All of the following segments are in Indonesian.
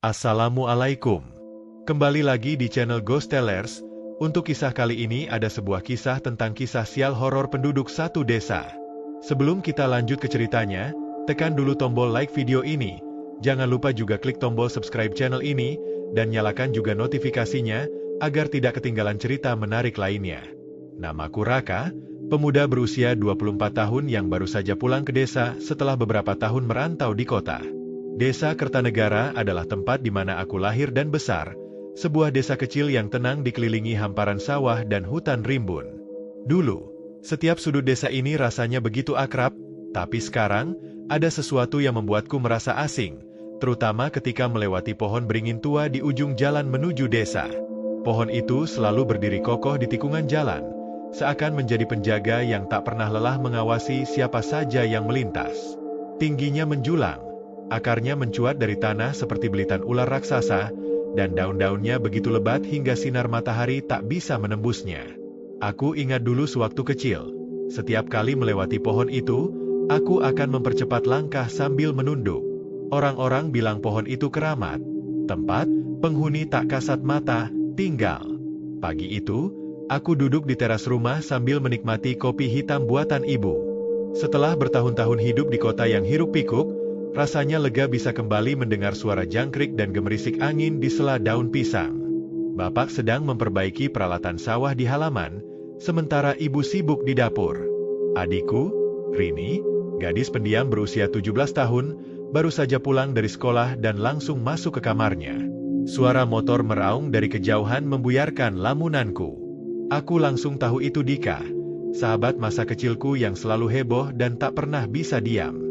Assalamualaikum. Kembali lagi di channel Ghost Tellers. Untuk kisah kali ini ada sebuah kisah tentang kisah sial horor penduduk satu desa. Sebelum kita lanjut ke ceritanya, tekan dulu tombol like video ini. Jangan lupa juga klik tombol subscribe channel ini, dan nyalakan juga notifikasinya, agar tidak ketinggalan cerita menarik lainnya. Namaku Raka, pemuda berusia 24 tahun yang baru saja pulang ke desa setelah beberapa tahun merantau di kota. Desa Kertanegara adalah tempat di mana aku lahir dan besar, sebuah desa kecil yang tenang dikelilingi hamparan sawah dan hutan rimbun. Dulu, setiap sudut desa ini rasanya begitu akrab, tapi sekarang, ada sesuatu yang membuatku merasa asing, terutama ketika melewati pohon beringin tua di ujung jalan menuju desa. Pohon itu selalu berdiri kokoh di tikungan jalan, seakan menjadi penjaga yang tak pernah lelah mengawasi siapa saja yang melintas. Tingginya menjulang, akarnya mencuat dari tanah seperti belitan ular raksasa, dan daun-daunnya begitu lebat hingga sinar matahari tak bisa menembusnya. Aku ingat dulu sewaktu kecil, setiap kali melewati pohon itu, aku akan mempercepat langkah sambil menunduk. Orang-orang bilang pohon itu keramat, tempat penghuni tak kasat mata tinggal. Pagi itu, aku duduk di teras rumah sambil menikmati kopi hitam buatan ibu. Setelah bertahun-tahun hidup di kota yang hiruk-pikuk, rasanya lega bisa kembali mendengar suara jangkrik dan gemerisik angin di sela daun pisang. Bapak sedang memperbaiki peralatan sawah di halaman, sementara ibu sibuk di dapur. Adikku, Rini, gadis pendiam berusia 17 tahun, baru saja pulang dari sekolah dan langsung masuk ke kamarnya. Suara motor meraung dari kejauhan membuyarkan lamunanku. Aku langsung tahu itu Dika, sahabat masa kecilku yang selalu heboh dan tak pernah bisa diam.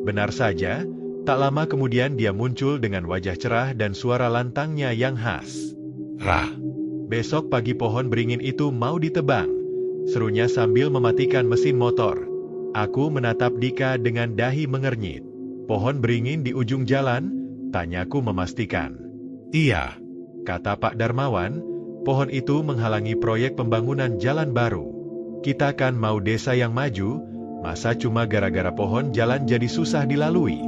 Benar saja, tak lama kemudian dia muncul dengan wajah cerah dan suara lantangnya yang khas. "Rah, besok pagi pohon beringin itu mau ditebang," serunya sambil mematikan mesin motor. Aku menatap Dika dengan dahi mengernyit. "Pohon beringin di ujung jalan?" tanyaku memastikan. "Iya," kata Pak Darmawan, "pohon itu menghalangi proyek pembangunan jalan baru. Kita kan mau desa yang maju, masa cuma gara-gara pohon jalan jadi susah dilalui?"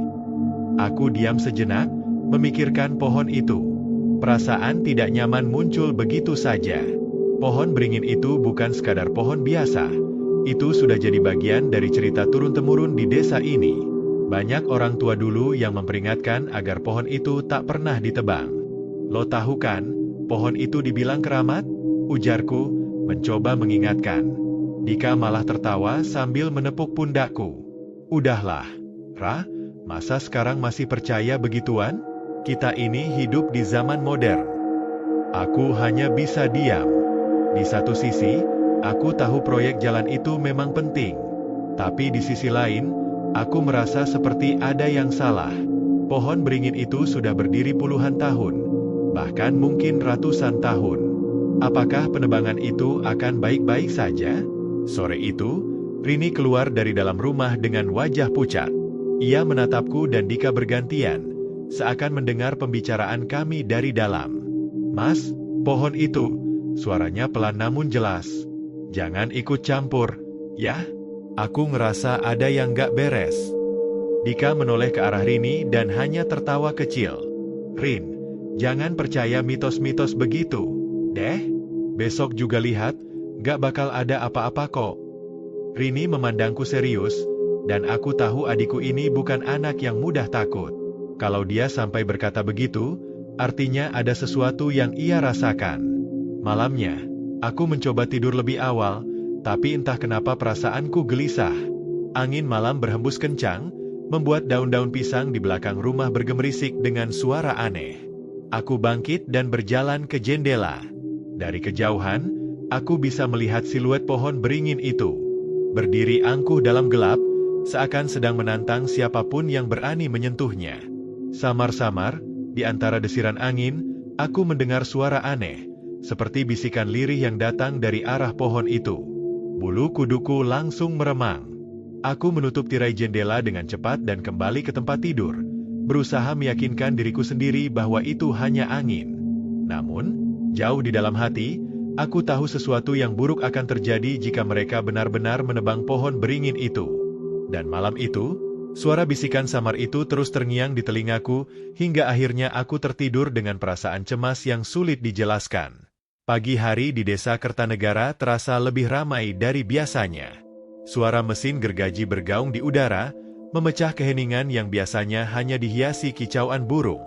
Aku diam sejenak, memikirkan pohon itu. Perasaan tidak nyaman muncul begitu saja. Pohon beringin itu bukan sekadar pohon biasa. Itu sudah jadi bagian dari cerita turun-temurun di desa ini. Banyak orang tua dulu yang memperingatkan agar pohon itu tak pernah ditebang. "Lo tahu kan, pohon itu dibilang keramat?" ujarku, mencoba mengingatkan. Dika malah tertawa sambil menepuk pundakku. "Udahlah, Ra, masa sekarang masih percaya begituan? Kita ini hidup di zaman modern." Aku hanya bisa diam. Di satu sisi, aku tahu proyek jalan itu memang penting. Tapi di sisi lain, aku merasa seperti ada yang salah. Pohon beringin itu sudah berdiri puluhan tahun, bahkan mungkin ratusan tahun. Apakah penebangan itu akan baik-baik saja? Sore itu, Rini keluar dari dalam rumah dengan wajah pucat. Ia menatapku dan Dika bergantian, seakan mendengar pembicaraan kami dari dalam. "Mas, pohon itu," suaranya pelan namun jelas. "Jangan ikut campur, ya? Aku ngerasa ada yang gak beres." Dika menoleh ke arah Rini dan hanya tertawa kecil. "Rin, jangan percaya mitos-mitos begitu, deh. Besok juga lihat, gak bakal ada apa-apa kok." Rini memandangku serius, dan aku tahu adikku ini bukan anak yang mudah takut. Kalau dia sampai berkata begitu, artinya ada sesuatu yang ia rasakan. Malamnya, aku mencoba tidur lebih awal, tapi entah kenapa perasaanku gelisah. Angin malam berhembus kencang, membuat daun-daun pisang di belakang rumah bergemerisik dengan suara aneh. Aku bangkit dan berjalan ke jendela. Dari kejauhan, aku bisa melihat siluet pohon beringin itu. Berdiri angkuh dalam gelap, seakan sedang menantang siapapun yang berani menyentuhnya. Samar-samar, di antara desiran angin, aku mendengar suara aneh, seperti bisikan lirih yang datang dari arah pohon itu. Bulu kuduku langsung meremang. Aku menutup tirai jendela dengan cepat dan kembali ke tempat tidur, berusaha meyakinkan diriku sendiri bahwa itu hanya angin. Namun, jauh di dalam hati, aku tahu sesuatu yang buruk akan terjadi jika mereka benar-benar menebang pohon beringin itu. Dan malam itu, Suara bisikan samar itu terus terngiang di telingaku, hingga akhirnya aku tertidur dengan perasaan cemas yang sulit dijelaskan. Pagi hari di desa Kertanegara terasa lebih ramai dari biasanya. Suara mesin gergaji bergaung di udara, memecah keheningan yang biasanya hanya dihiasi kicauan burung.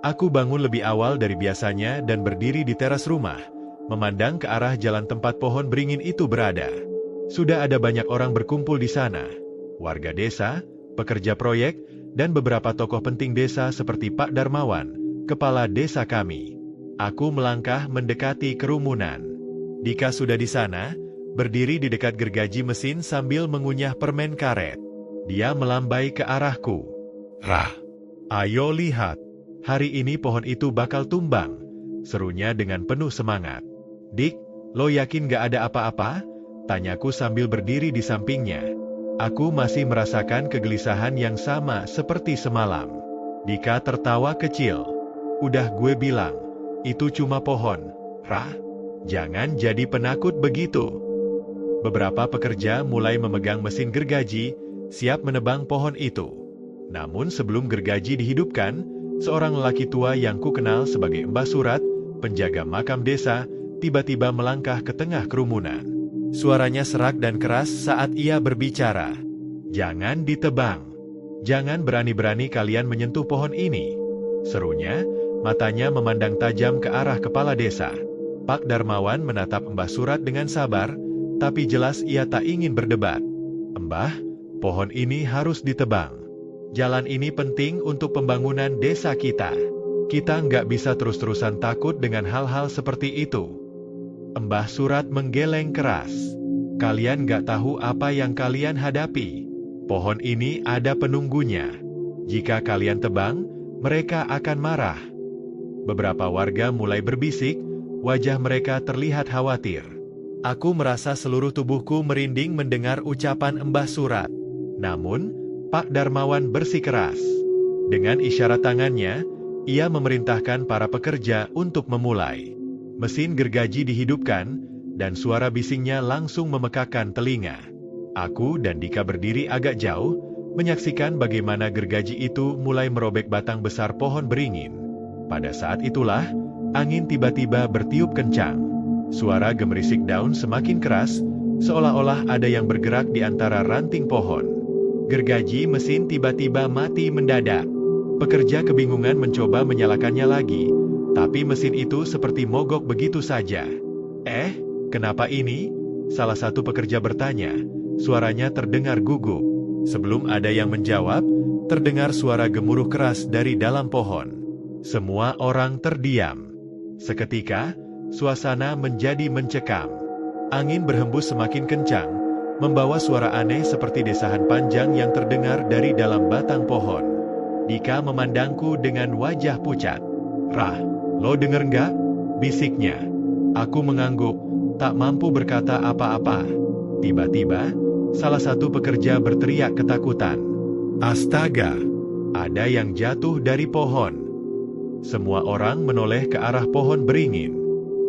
Aku bangun lebih awal dari biasanya dan berdiri di teras rumah, memandang ke arah jalan tempat pohon beringin itu berada. Sudah ada banyak orang berkumpul di sana. Warga desa, pekerja proyek, dan beberapa tokoh penting desa seperti Pak Darmawan, kepala desa kami. Aku melangkah mendekati kerumunan. Dika sudah di sana, berdiri di dekat gergaji mesin sambil mengunyah permen karet. Dia melambai ke arahku. "Rah, ayo lihat. Hari ini pohon itu bakal tumbang," serunya dengan penuh semangat. "Dik, lo yakin gak ada apa-apa?" tanyaku sambil berdiri di sampingnya. Aku masih merasakan kegelisahan yang sama seperti semalam. Dika tertawa kecil. "Udah gue bilang, itu cuma pohon, Rah. Jangan jadi penakut begitu." Beberapa pekerja mulai memegang mesin gergaji, siap menebang pohon itu. Namun sebelum gergaji dihidupkan, seorang lelaki tua yang kukenal sebagai Mbah Surat, penjaga makam desa, tiba-tiba melangkah ke tengah kerumunan. Suaranya serak dan keras saat ia berbicara. "Jangan ditebang. Jangan berani-berani kalian menyentuh pohon ini," serunya, matanya memandang tajam ke arah kepala desa. Pak Darmawan menatap Mbah Surat dengan sabar, tapi jelas ia tak ingin berdebat. "Mbah, pohon ini harus ditebang. Jalan ini penting untuk pembangunan desa kita. Kita nggak bisa terus-terusan takut dengan hal-hal seperti itu." Mbah Surat menggeleng keras. "Kalian nggak tahu apa yang kalian hadapi. Pohon ini ada penunggunya. Jika kalian tebang, mereka akan marah." Beberapa warga mulai berbisik, wajah mereka terlihat khawatir. Aku merasa seluruh tubuhku merinding mendengar ucapan Mbah Surat. Namun, Pak Darmawan bersikeras. Dengan isyarat tangannya, ia memerintahkan para pekerja untuk memulai. Mesin gergaji dihidupkan, dan suara bisingnya langsung memekakkan telinga. Aku dan Dika berdiri agak jauh, menyaksikan bagaimana gergaji itu mulai merobek batang besar pohon beringin. Pada saat itulah, angin tiba-tiba bertiup kencang. Suara gemerisik daun semakin keras, seolah-olah ada yang bergerak di antara ranting pohon. Gergaji mesin tiba-tiba mati mendadak. Pekerja kebingungan mencoba menyalakannya lagi, tapi mesin itu seperti mogok begitu saja. Kenapa ini?" salah satu pekerja bertanya, suaranya terdengar gugup. Sebelum ada yang menjawab, terdengar suara gemuruh keras dari dalam pohon. Semua orang terdiam. Seketika, suasana menjadi mencekam. Angin berhembus semakin kencang, membawa suara aneh seperti desahan panjang yang terdengar dari dalam batang pohon. Dika memandangku dengan wajah pucat. "Rah, lo denger nggak?" bisiknya. Aku mengangguk, tak mampu berkata apa-apa. Tiba-tiba, salah satu pekerja berteriak ketakutan. "Astaga, ada yang jatuh dari pohon." Semua orang menoleh ke arah pohon beringin.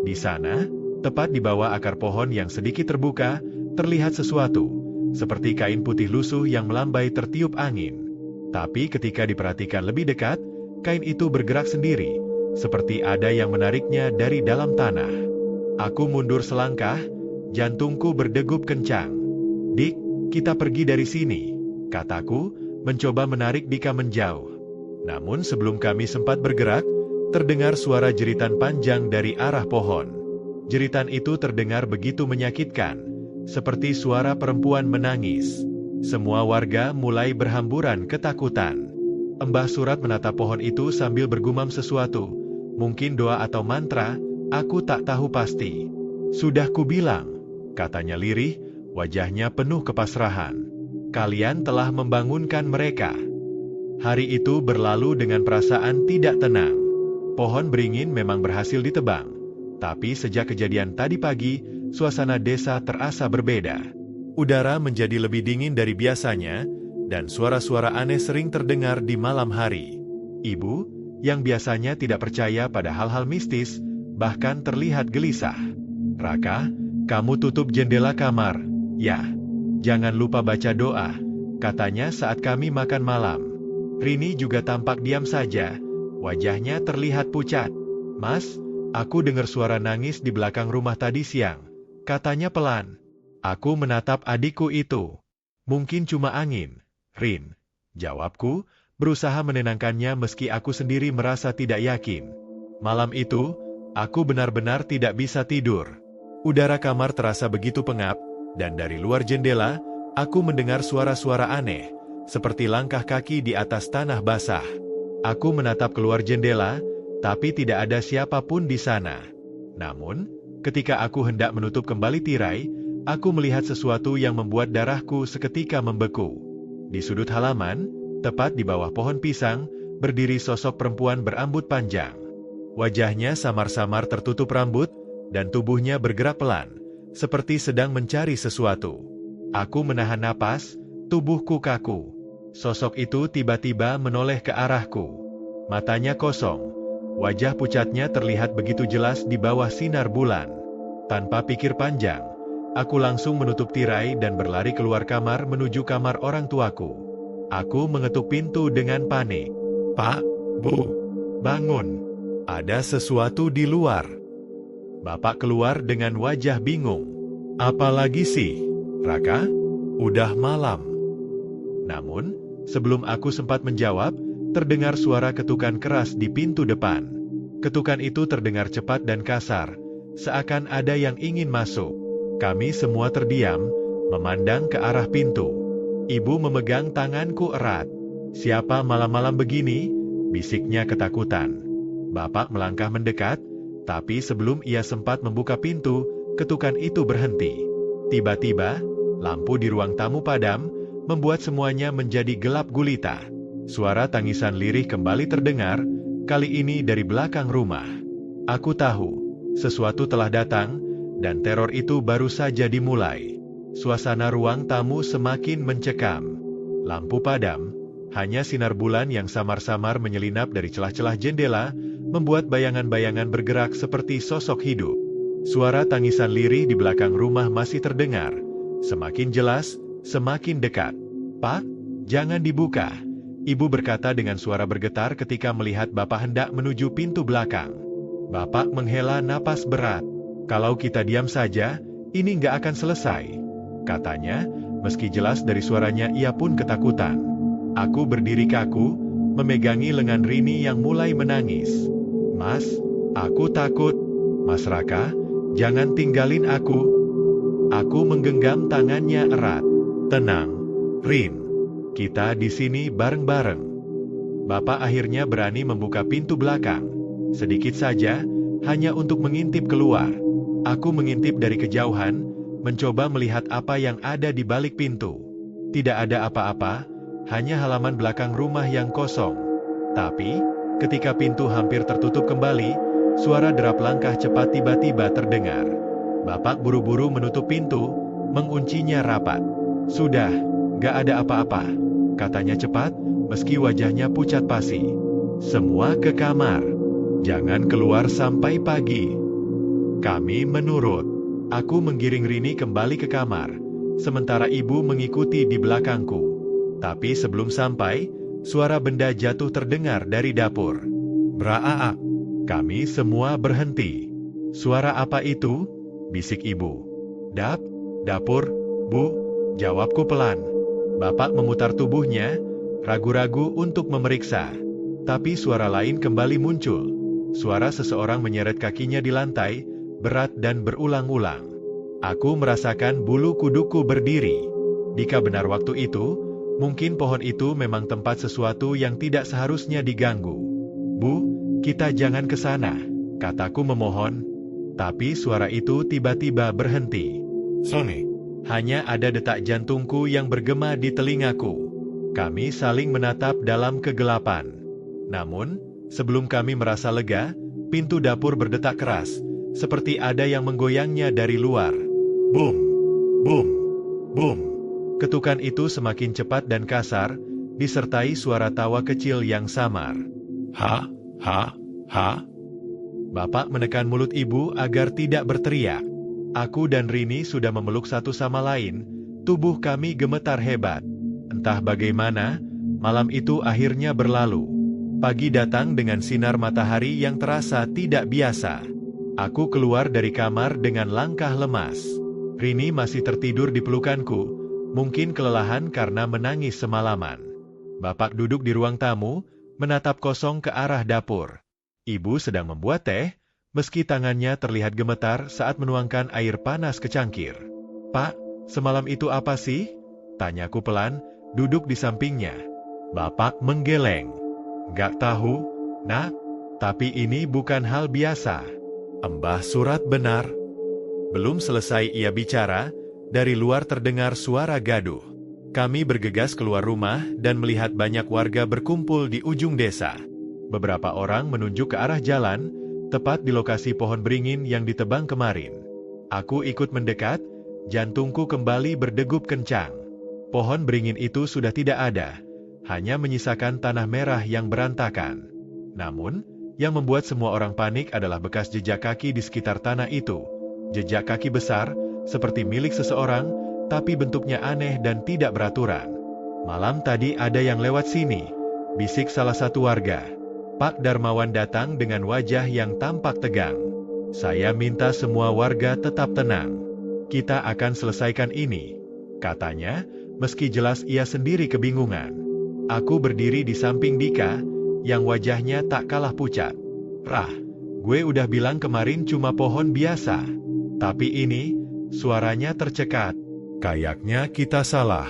Di sana, tepat di bawah akar pohon yang sedikit terbuka, terlihat sesuatu, seperti kain putih lusuh yang melambai tertiup angin. Tapi ketika diperhatikan lebih dekat, kain itu bergerak sendiri, seperti ada yang menariknya dari dalam tanah. Aku mundur selangkah, jantungku berdegup kencang. "Dik, kita pergi dari sini," kataku, mencoba menarik Dika menjauh. Namun sebelum kami sempat bergerak, terdengar suara jeritan panjang dari arah pohon. Jeritan itu terdengar begitu menyakitkan, seperti suara perempuan menangis. Semua warga mulai berhamburan ketakutan. Mbah Surat menatap pohon itu sambil bergumam sesuatu, mungkin doa atau mantra, aku tak tahu pasti. "Sudah kubilang," katanya lirih, wajahnya penuh kepasrahan. "Kalian telah membangunkan mereka." Hari itu berlalu dengan perasaan tidak tenang. Pohon beringin memang berhasil ditebang, tapi sejak kejadian tadi pagi, suasana desa terasa berbeda. Udara menjadi lebih dingin dari biasanya, dan suara-suara aneh sering terdengar di malam hari. Ibu, yang biasanya tidak percaya pada hal-hal mistis, bahkan terlihat gelisah. "Raka, kamu tutup jendela kamar, ya. Jangan lupa baca doa," katanya saat kami makan malam. Rini juga tampak diam saja, wajahnya terlihat pucat. Mas, aku dengar suara nangis di belakang rumah tadi siang, katanya pelan. Aku menatap adikku itu. Mungkin cuma angin, Rin, jawabku, berusaha menenangkannya meski aku sendiri merasa tidak yakin. Malam itu, aku benar-benar tidak bisa tidur. Udara kamar terasa begitu pengap, dan dari luar jendela, aku mendengar suara-suara aneh, seperti langkah kaki di atas tanah basah. Aku menatap keluar jendela, tapi tidak ada siapapun di sana. Namun, ketika aku hendak menutup kembali tirai, aku melihat sesuatu yang membuat darahku seketika membeku. Di sudut halaman, tepat di bawah pohon pisang, berdiri sosok perempuan berambut panjang. Wajahnya samar-samar tertutup rambut, dan tubuhnya bergerak pelan, seperti sedang mencari sesuatu. Aku menahan napas, tubuhku kaku. Sosok itu tiba-tiba menoleh ke arahku. Matanya kosong, wajah pucatnya terlihat begitu jelas di bawah sinar bulan. Tanpa pikir panjang, aku langsung menutup tirai dan berlari keluar kamar menuju kamar orang tuaku. Aku mengetuk pintu dengan panik. Pak, Bu, bangun. Ada sesuatu di luar. Bapak keluar dengan wajah bingung. Apalagi sih, Raka? Udah malam. Namun, sebelum aku sempat menjawab, terdengar suara ketukan keras di pintu depan. Ketukan itu terdengar cepat dan kasar, seakan ada yang ingin masuk. Kami semua terdiam, memandang ke arah pintu. Ibu memegang tanganku erat. Siapa malam-malam begini? Bisiknya ketakutan. Bapak melangkah mendekat, tapi sebelum ia sempat membuka pintu, ketukan itu berhenti. Tiba-tiba, lampu di ruang tamu padam, membuat semuanya menjadi gelap gulita. Suara tangisan lirih kembali terdengar, kali ini dari belakang rumah. Aku tahu, sesuatu telah datang, dan teror itu baru saja dimulai. Suasana ruang tamu semakin mencekam. Lampu padam, hanya sinar bulan yang samar-samar menyelinap dari celah-celah jendela, membuat bayangan-bayangan bergerak seperti sosok hidup. Suara tangisan lirih di belakang rumah masih terdengar, semakin jelas, semakin dekat. Pak, jangan dibuka. Ibu berkata dengan suara bergetar ketika melihat Bapak hendak menuju pintu belakang. Bapak menghela napas berat. Kalau kita diam saja, ini nggak akan selesai, katanya, meski jelas dari suaranya ia pun ketakutan. Aku berdiri kaku, memegangi lengan Rini yang mulai menangis. Mas, aku takut. Mas Raka, jangan tinggalin aku. Aku menggenggam tangannya erat. Tenang, Rin. Kita di sini bareng-bareng. Bapak akhirnya berani membuka pintu belakang. Sedikit saja, hanya untuk mengintip keluar. Aku mengintip dari kejauhan, mencoba melihat apa yang ada di balik pintu. Tidak ada apa-apa, hanya halaman belakang rumah yang kosong. Tapi, ketika pintu hampir tertutup kembali, suara derap langkah cepat tiba-tiba terdengar. Bapak buru-buru menutup pintu, menguncinya rapat. Sudah, gak ada apa-apa, katanya cepat, meski wajahnya pucat pasi. Semua ke kamar. Jangan keluar sampai pagi. Kami menurut. Aku menggiring Rini kembali ke kamar, sementara ibu mengikuti di belakangku. Tapi sebelum sampai, suara benda jatuh terdengar dari dapur. Braaak. Kami semua berhenti. Suara apa itu? Bisik ibu. Dapur, Bu, jawabku pelan. Bapak memutar tubuhnya, ragu-ragu untuk memeriksa. Tapi suara lain kembali muncul. Suara seseorang menyeret kakinya di lantai, berat dan berulang-ulang. Aku merasakan bulu kuduku berdiri. Jika benar waktu itu, mungkin pohon itu memang tempat sesuatu yang tidak seharusnya diganggu. Bu, kita jangan ke sana, kataku memohon. Tapi suara itu tiba-tiba berhenti. Sony. Hanya ada detak jantungku yang bergema di telingaku. Kami saling menatap dalam kegelapan. Namun, sebelum kami merasa lega, pintu dapur berdetak keras, seperti ada yang menggoyangnya dari luar. Bum, bum, bum. Ketukan itu semakin cepat dan kasar, disertai suara tawa kecil yang samar. Ha. Bapak menekan mulut ibu agar tidak berteriak. Aku dan Rini sudah memeluk satu sama lain, tubuh kami gemetar hebat. Entah bagaimana, malam itu akhirnya berlalu. Pagi datang dengan sinar matahari yang terasa tidak biasa. Aku keluar dari kamar dengan langkah lemas. Rini masih tertidur di pelukanku, mungkin kelelahan karena menangis semalaman. Bapak duduk di ruang tamu, menatap kosong ke arah dapur. Ibu sedang membuat teh, meski tangannya terlihat gemetar saat menuangkan air panas ke cangkir. "Pak, semalam itu apa sih?" tanyaku pelan, duduk di sampingnya. Bapak menggeleng. "Gak tahu, Nak. Tapi ini bukan hal biasa. Mbah Surat benar." Belum selesai ia bicara, dari luar terdengar suara gaduh. Kami bergegas keluar rumah dan melihat banyak warga berkumpul di ujung desa. Beberapa orang menunjuk ke arah jalan, tepat di lokasi pohon beringin yang ditebang kemarin. Aku ikut mendekat, jantungku kembali berdegup kencang. Pohon beringin itu sudah tidak ada, hanya menyisakan tanah merah yang berantakan. Namun, yang membuat semua orang panik adalah bekas jejak kaki di sekitar tanah itu. Jejak kaki besar, seperti milik seseorang, tapi bentuknya aneh dan tidak beraturan. "Malam tadi ada yang lewat sini," bisik salah satu warga. Pak Darmawan datang dengan wajah yang tampak tegang. "Saya minta semua warga tetap tenang. Kita akan selesaikan ini," katanya, meski jelas ia sendiri kebingungan. Aku berdiri di samping Dika, yang wajahnya tak kalah pucat. "Rah, gue udah bilang kemarin cuma pohon biasa. Tapi ini, suaranya tercekat. Kayaknya kita salah."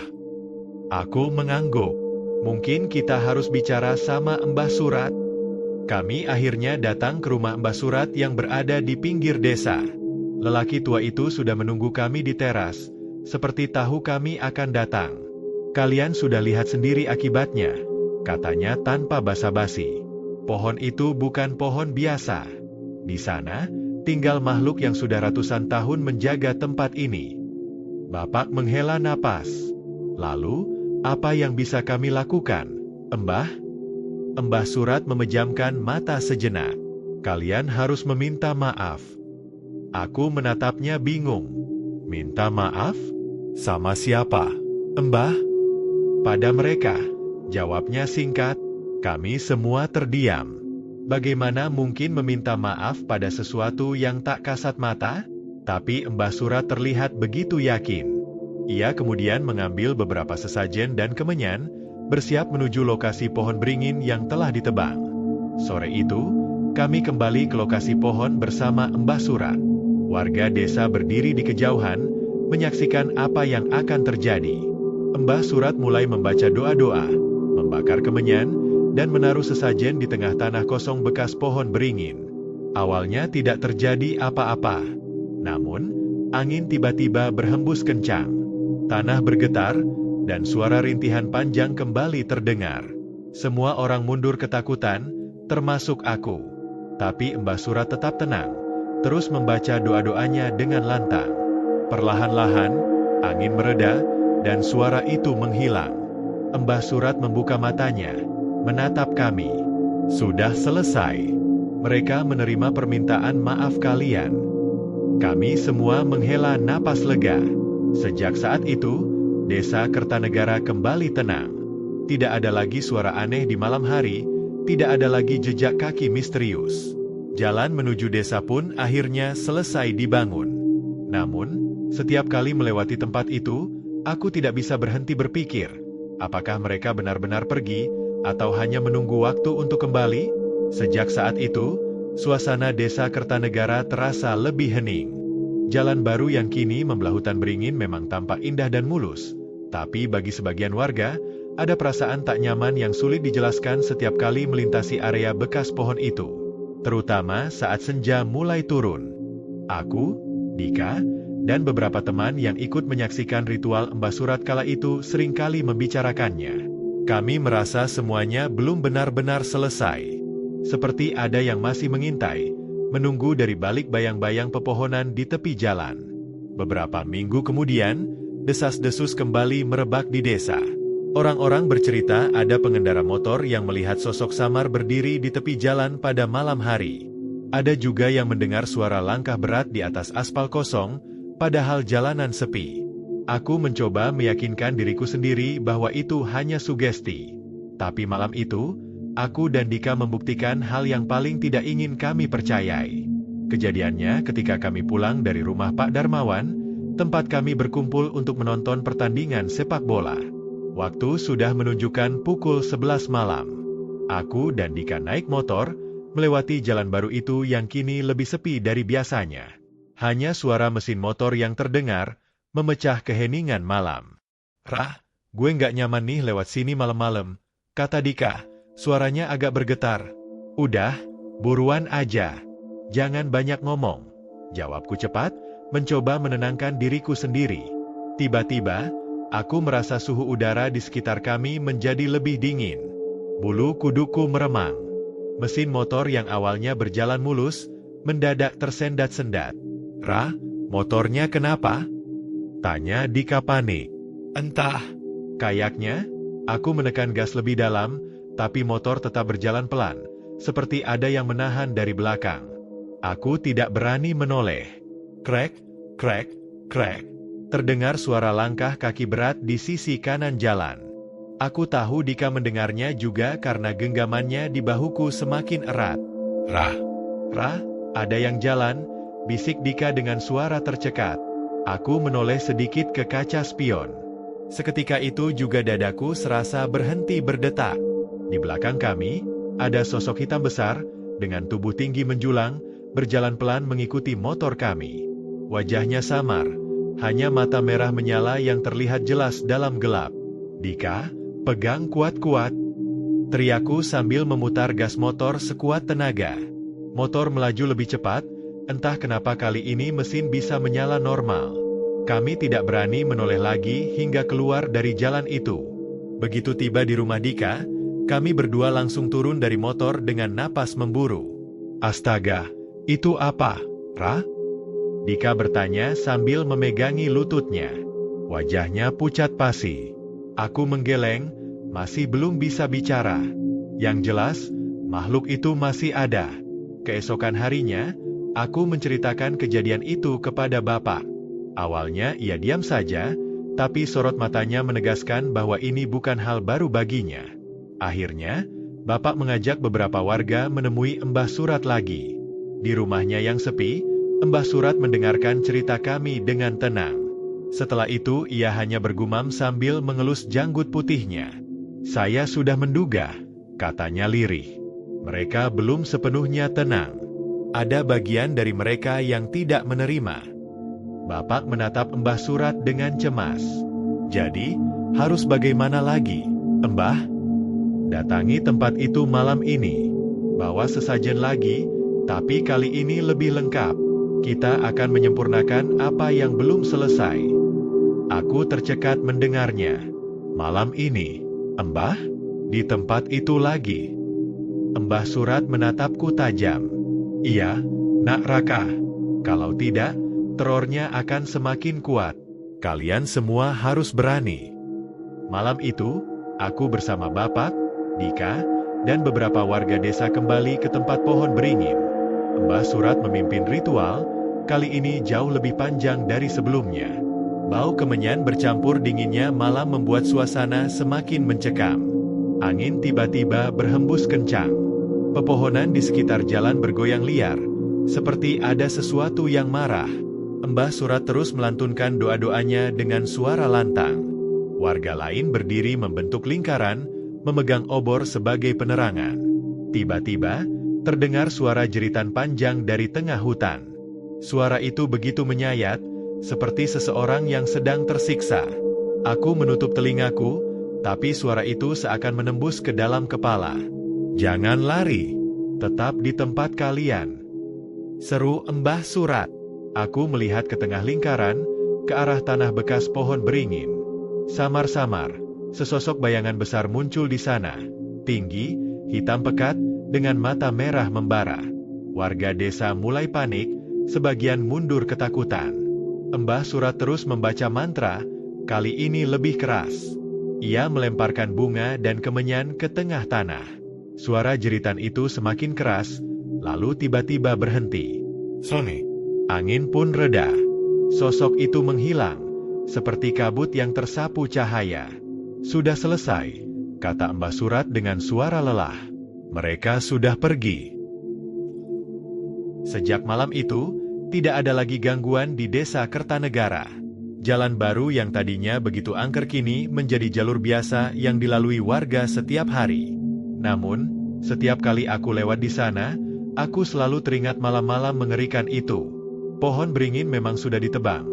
Aku mengangguk. "Mungkin kita harus bicara sama Mbah Surat." Kami akhirnya datang ke rumah Mbah Surat yang berada di pinggir desa. Lelaki tua itu sudah menunggu kami di teras, seperti tahu kami akan datang. "Kalian sudah lihat sendiri akibatnya," katanya tanpa basa-basi. "Pohon itu bukan pohon biasa. Di sana, tinggal makhluk yang sudah ratusan tahun menjaga tempat ini." Bapak menghela napas. "Lalu, apa yang bisa kami lakukan, Mbah?" Mbah Surat memejamkan mata sejenak. "Kalian harus meminta maaf." Aku menatapnya bingung. "Minta maaf? Sama siapa, Mbah?" "Pada mereka," jawabnya singkat. Kami semua terdiam. Bagaimana mungkin meminta maaf pada sesuatu yang tak kasat mata? Tapi Mbah Surat terlihat begitu yakin. Ia kemudian mengambil beberapa sesajen dan kemenyan, bersiap menuju lokasi pohon beringin yang telah ditebang. Sore itu, kami kembali ke lokasi pohon bersama Mbah Surat. Warga desa berdiri di kejauhan, menyaksikan apa yang akan terjadi. Mbah Surat mulai membaca doa-doa, membakar kemenyan, dan menaruh sesajen di tengah tanah kosong bekas pohon beringin. Awalnya tidak terjadi apa-apa. Namun, angin tiba-tiba berhembus kencang. Tanah bergetar, dan suara rintihan panjang kembali terdengar. Semua orang mundur ketakutan, termasuk aku. Tapi Mbah Surat tetap tenang, terus membaca doa-doanya dengan lantang. Perlahan-lahan, angin mereda, dan suara itu menghilang. Mbah Surat membuka matanya, menatap kami. "Sudah selesai. Mereka menerima permintaan maaf kalian." Kami semua menghela napas lega. Sejak saat itu, desa Kertanegara kembali tenang. Tidak ada lagi suara aneh di malam hari, tidak ada lagi jejak kaki misterius. Jalan menuju desa pun akhirnya selesai dibangun. Namun, setiap kali melewati tempat itu, aku tidak bisa berhenti berpikir, apakah mereka benar-benar pergi, atau hanya menunggu waktu untuk kembali? Sejak saat itu, suasana desa Kertanegara terasa lebih hening. Jalan baru yang kini membelah hutan beringin memang tampak indah dan mulus, tapi bagi sebagian warga, ada perasaan tak nyaman yang sulit dijelaskan setiap kali melintasi area bekas pohon itu. Terutama saat senja mulai turun. Aku, Dika, dan beberapa teman yang ikut menyaksikan ritual Mbah Surat kala itu seringkali membicarakannya. Kami merasa semuanya belum benar-benar selesai. Seperti ada yang masih mengintai, menunggu dari balik bayang-bayang pepohonan di tepi jalan. Beberapa minggu kemudian, desas-desus kembali merebak di desa. Orang-orang bercerita ada pengendara motor yang melihat sosok samar berdiri di tepi jalan pada malam hari. Ada juga yang mendengar suara langkah berat di atas aspal kosong, padahal jalanan sepi. Aku mencoba meyakinkan diriku sendiri bahwa itu hanya sugesti. Tapi malam itu, aku dan Dika membuktikan hal yang paling tidak ingin kami percayai. Kejadiannya ketika kami pulang dari rumah Pak Darmawan, tempat kami berkumpul untuk menonton pertandingan sepak bola. Waktu sudah menunjukkan pukul 11 malam. Aku dan Dika naik motor, melewati jalan baru itu yang kini lebih sepi dari biasanya. Hanya suara mesin motor yang terdengar, memecah keheningan malam. "Rah, gue nggak nyaman nih lewat sini malam-malam," kata Dika, suaranya agak bergetar. "Udah, buruan aja. Jangan banyak ngomong," jawabku cepat, mencoba menenangkan diriku sendiri. Tiba-tiba, aku merasa suhu udara di sekitar kami menjadi lebih dingin. Bulu kuduku meremang. Mesin motor yang awalnya berjalan mulus, mendadak tersendat-sendat. "Rah, motornya kenapa?" tanya Dika panik. "Entah." Kayaknya, aku menekan gas lebih dalam, tapi motor tetap berjalan pelan, seperti ada yang menahan dari belakang. Aku tidak berani menoleh. Krek, krek, krek. Terdengar suara langkah kaki berat di sisi kanan jalan. Aku tahu Dika mendengarnya juga karena genggamannya di bahuku semakin erat. "Rah, Rah, ada yang jalan," bisik Dika dengan suara tercekat. Aku menoleh sedikit ke kaca spion. Seketika itu juga dadaku serasa berhenti berdetak. Di belakang kami, ada sosok hitam besar, dengan tubuh tinggi menjulang, berjalan pelan mengikuti motor kami. Wajahnya samar, hanya mata merah menyala yang terlihat jelas dalam gelap. "Dika, pegang kuat-kuat," teriakku sambil memutar gas motor sekuat tenaga. Motor melaju lebih cepat, entah kenapa kali ini mesin bisa menyala normal. Kami tidak berani menoleh lagi hingga keluar dari jalan itu. Begitu tiba di rumah Dika, kami berdua langsung turun dari motor dengan napas memburu. "Astaga, itu apa, Rah?" Dika bertanya sambil memegangi lututnya. Wajahnya pucat pasi. Aku menggeleng, masih belum bisa bicara. Yang jelas, makhluk itu masih ada. Keesokan harinya, aku menceritakan kejadian itu kepada Bapak. Awalnya ia diam saja, tapi sorot matanya menegaskan bahwa ini bukan hal baru baginya. Akhirnya, Bapak mengajak beberapa warga menemui Mbah Surat lagi. Di rumahnya yang sepi, Mbah Surat mendengarkan cerita kami dengan tenang. Setelah itu ia hanya bergumam sambil mengelus janggut putihnya. "Saya sudah menduga," katanya lirih. "Mereka belum sepenuhnya tenang. Ada bagian dari mereka yang tidak menerima." Bapak menatap Mbah Surat dengan cemas. "Jadi, harus bagaimana lagi, Mbah?" "Datangi tempat itu malam ini. Bawa sesajen lagi, tapi kali ini lebih lengkap. Kita akan menyempurnakan apa yang belum selesai." Aku tercekat mendengarnya. "Malam ini, Mbah? Di tempat itu lagi?" Mbah Surat menatapku tajam. "Iya, Nak Raka. Kalau tidak, terornya akan semakin kuat. Kalian semua harus berani." Malam itu, aku bersama Bapak, Dika, dan beberapa warga desa kembali ke tempat pohon beringin. Mbah Surat memimpin ritual, kali ini jauh lebih panjang dari sebelumnya. Bau kemenyan bercampur dinginnya malam membuat suasana semakin mencekam. Angin tiba-tiba berhembus kencang. Pepohonan di sekitar jalan bergoyang liar, seperti ada sesuatu yang marah. Mbah Surat terus melantunkan doa-doanya dengan suara lantang. Warga lain berdiri membentuk lingkaran, memegang obor sebagai penerangan. Tiba-tiba, terdengar suara jeritan panjang dari tengah hutan. Suara itu begitu menyayat, seperti seseorang yang sedang tersiksa. Aku menutup telingaku, tapi suara itu seakan menembus ke dalam kepala. "Jangan lari, tetap di tempat kalian," seru Mbah Surat. Aku melihat ke tengah lingkaran, ke arah tanah bekas pohon beringin. Samar-samar, sesosok bayangan besar muncul di sana, tinggi, hitam pekat, dengan mata merah membara. Warga desa mulai panik, sebagian mundur ketakutan. Mbah Surat terus membaca mantra, kali ini lebih keras. Ia melemparkan bunga dan kemenyan ke tengah tanah. Suara jeritan itu semakin keras, lalu tiba-tiba berhenti. Angin pun reda. Sosok itu menghilang, seperti kabut yang tersapu cahaya. "Sudah selesai," kata Mbah Surat dengan suara lelah. "Mereka sudah pergi." Sejak malam itu, tidak ada lagi gangguan di desa Kertanegara. Jalan baru yang tadinya begitu angker kini menjadi jalur biasa yang dilalui warga setiap hari. Namun, setiap kali aku lewat di sana, aku selalu teringat malam-malam mengerikan itu. Pohon beringin memang sudah ditebang,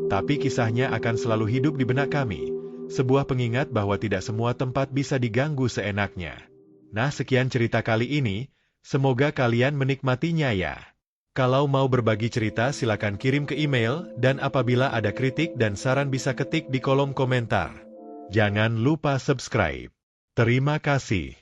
tapi kisahnya akan selalu hidup di benak kami. Sebuah pengingat bahwa tidak semua tempat bisa diganggu seenaknya. Nah, sekian cerita kali ini, semoga kalian menikmatinya ya. Kalau mau berbagi cerita silakan kirim ke email, dan apabila ada kritik dan saran bisa ketik di kolom komentar. Jangan lupa subscribe. Terima kasih.